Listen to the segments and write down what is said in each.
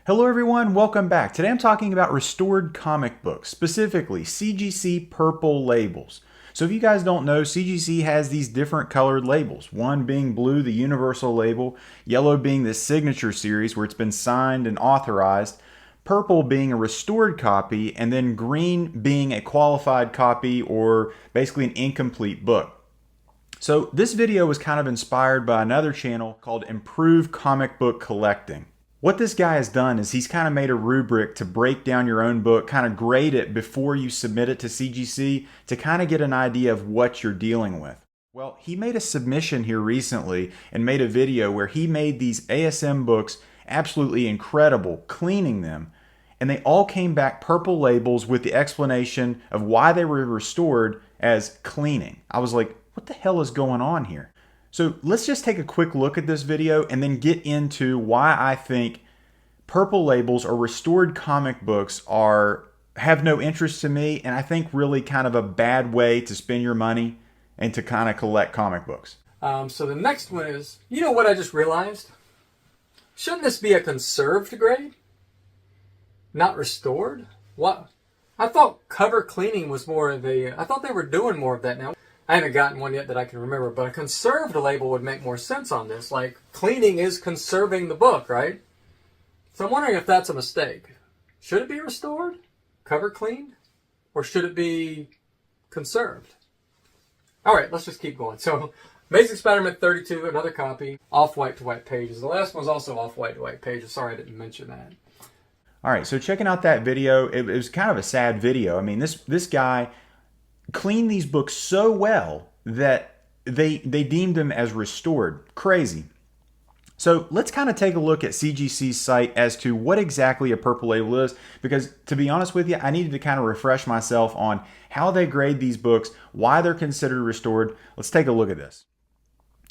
Hello everyone, welcome back. Today I'm talking about restored comic books, specifically CGC purple labels. So if you guys don't know, CGC has these different colored labels. One being blue, the universal label, yellow being the signature series where it's been signed and authorized, purple being a restored copy, and then green being a qualified copy or basically an incomplete book. So this video was kind of inspired by another channel called Improved Comic Book Collecting. What this guy has done is he's kind of made a rubric to break down your own book, kind of grade it before you submit it to CGC to kind of get an idea of what you're dealing with. Well, he made a submission here recently and made a video where he made these ASM books absolutely incredible, cleaning them. And they all came back purple labels with the explanation of why they were restored as cleaning. I was like, what the hell is going on here? So let's just take a quick look at this video and then get into why I think purple labels or restored comic books have no interest to me, and I think really kind of a bad way to spend your money and to kind of collect comic books. So the next one is, you know what I just realized? Shouldn't this be a conserved grade? Not restored? What? I thought cover cleaning was more of I thought they were doing more of that now. I haven't gotten one yet that I can remember, but a conserved label would make more sense on this. Like, cleaning is conserving the book, right? So I'm wondering if that's a mistake. Should it be restored? Cover cleaned? Or should it be conserved? Alright, let's just keep going. So, Amazing Spider-Man 32, another copy. Off-white to white pages. The last one's also off-white to white pages. Sorry I didn't mention that. Alright, so checking out that video, it was kind of a sad video. I mean, this guy cleaned these books so well that they deemed them as restored. Crazy. So let's kind of take a look at CGC's site as to what exactly a purple label is, because to be honest with you, I needed to kind of refresh myself on how they grade these books, why they're considered restored. Let's take a look at this.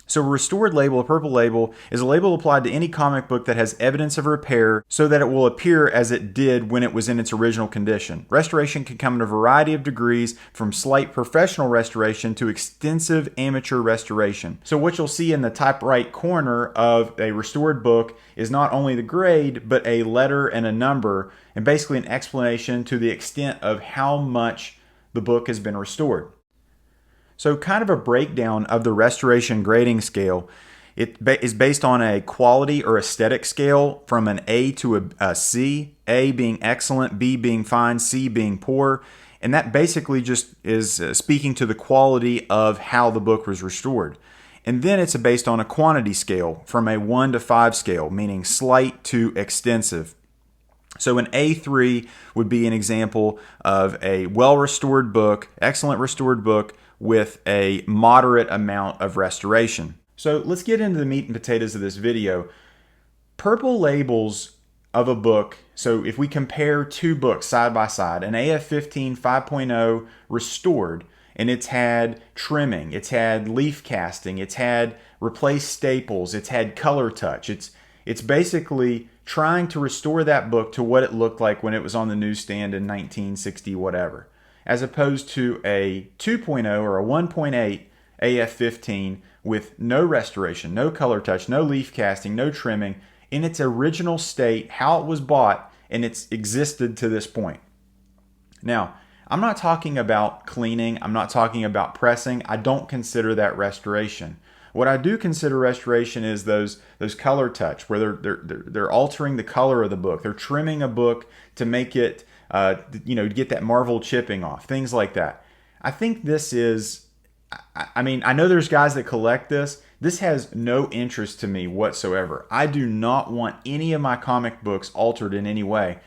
So a restored label, a purple label, is a label applied to any comic book that has evidence of repair so that it will appear as it did when it was in its original condition. Restoration can come in a variety of degrees, from slight professional restoration to extensive amateur restoration. So what you'll see in the top right corner of a restored book is not only the grade, but a letter and a number, and basically an explanation to the extent of how much the book has been restored. So kind of a breakdown of the restoration grading scale. It is based on a quality or aesthetic scale from an A to a C, A being excellent, B being fine, C being poor. And that basically just is speaking to the quality of how the book was restored. And then it's based on a quantity scale from a 1 to 5 scale, meaning slight to extensive. So an A3 would be an example of a well-restored book, excellent restored book, with a moderate amount of restoration. So let's get into the meat and potatoes of this video. Purple labels of a book, so if we compare two books side by side, an AF-15 5.0 restored, and it's had trimming, it's had leaf casting, it's had replaced staples, it's had color touch. It's basically trying to restore that book to what it looked like when it was on the newsstand in 1960 whatever, as opposed to a 2.0 or a 1.8 AF-15 with no restoration, no color touch, no leaf casting, no trimming, in its original state, how it was bought, and it's existed to this point. Now, I'm not talking about cleaning, I'm not talking about pressing. I don't consider that restoration. What I do consider restoration is those color touch, where they're altering the color of the book. They're trimming a book to make it to get that Marvel chipping off, things like that. I think this is, I mean, I know there's guys that collect this. This has no interest to me whatsoever. I do not want any of my comic books altered in any way.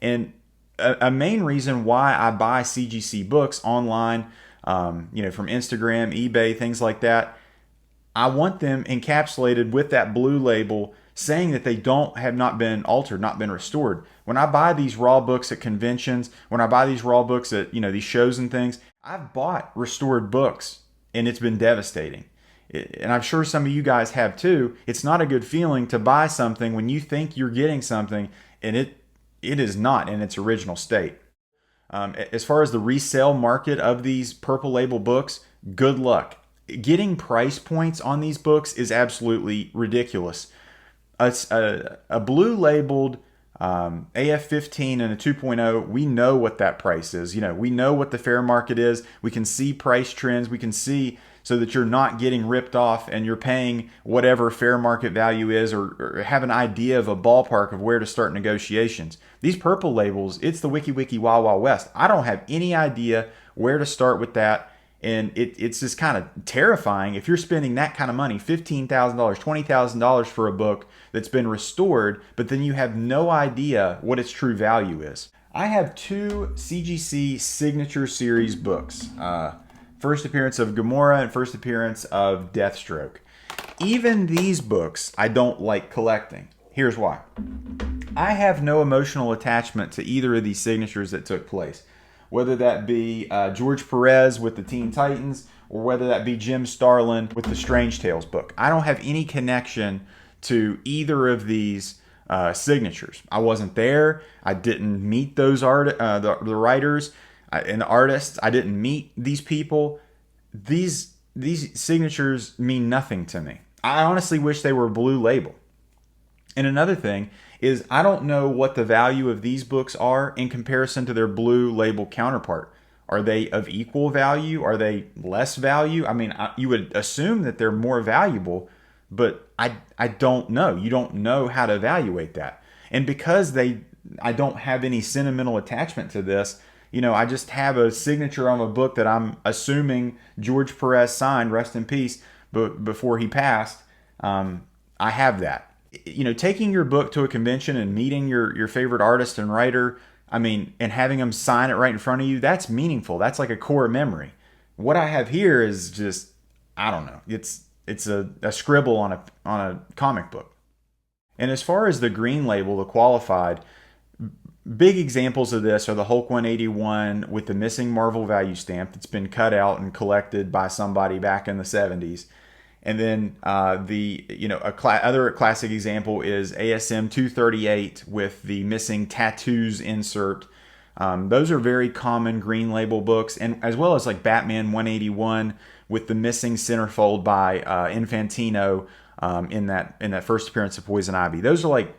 And a main reason why I buy CGC books online, from Instagram, eBay, things like that, I want them encapsulated with that blue label saying that they have not been altered, not been restored. When I buy these raw books at conventions, when I buy these raw books at these shows and things, I've bought restored books and it's been devastating. And I'm sure some of you guys have too. It's not a good feeling to buy something when you think you're getting something and it is not in its original state. As far as the resale market of these purple label books, good luck. Getting price points on these books is absolutely ridiculous. A blue labeled AF-15 and a 2.0, we know what that price is. You know, we know what the fair market is. We can see price trends. We can see so that you're not getting ripped off and you're paying whatever fair market value is, or have an idea of a ballpark of where to start negotiations. These purple labels, it's the wiki wild wild west. I don't have any idea where to start with that. And it's just kind of terrifying if you're spending that kind of money, $15,000, $20,000 for a book that's been restored, but then you have no idea what its true value is. I have two CGC Signature Series books. First appearance of Gamora and first appearance of Deathstroke. Even these books I don't like collecting. Here's why. I have no emotional attachment to either of these signatures that took place. Whether that be George Perez with the Teen Titans, or whether that be Jim Starlin with the Strange Tales book. I don't have any connection to either of these signatures. I wasn't there. I didn't meet those the writers and the artists. I didn't meet these people. These signatures mean nothing to me. I honestly wish they were Blue Label. And another thing is, I don't know what the value of these books are in comparison to their Blue Label counterpart. Are they of equal value? Are they less value? I mean, you would assume that they're more valuable, but I don't know. You don't know how to evaluate that. And because I don't have any sentimental attachment to this, you know, I just have a signature on a book that I'm assuming George Perez signed, rest in peace, but before he passed. I have that. You know, taking your book to a convention and meeting your favorite artist and writer, I mean, and having them sign it right in front of you, that's meaningful. That's like a core memory. What I have here is just, I don't know. It's a scribble on a comic book. And as far as the green label, the qualified, big examples of this are the Hulk 181 with the missing Marvel value stamp that's been cut out and collected by somebody back in the 70s. And then other classic example is ASM 238 with the missing tattoos insert. Those are very common green label books, and as well as like Batman 181 with the missing centerfold by Infantino in that first appearance of Poison Ivy. Those are like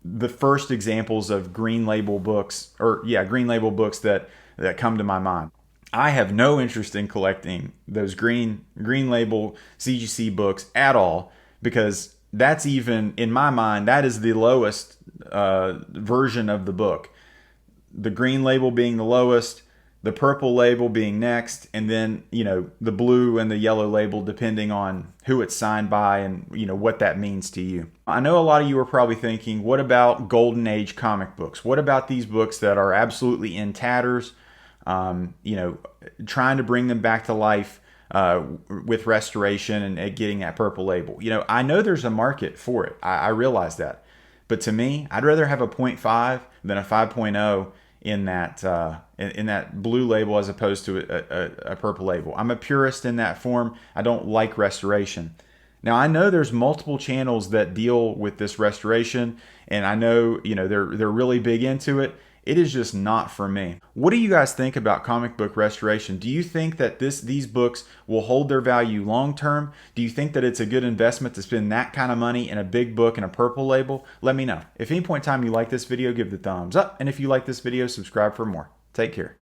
the first examples of green label books, green label books that come to my mind. I have no interest in collecting those green label CGC books at all, because that's, even in my mind, that is the lowest version of the book. The green label being the lowest, the purple label being next, and then, you know, the blue and the yellow label depending on who it's signed by and, you know, what that means to you. I know a lot of you are probably thinking, what about Golden Age comic books? What about these books that are absolutely in tatters? Trying to bring them back to life with restoration and getting that purple label. You know, I know there's a market for it. I realize that. But to me, I'd rather have a 0.5 than a 5.0 in that blue label as opposed to a purple label. I'm a purist in that form. I don't like restoration. Now, I know there's multiple channels that deal with this restoration, and I know, you know, they're really big into it. It is just not for me. What do you guys think about comic book restoration? Do you think that these books will hold their value long term? Do you think that it's a good investment to spend that kind of money in a big book and a purple label? Let me know. If at any point in time you like this video, give the thumbs up. And if you like this video, subscribe for more. Take care.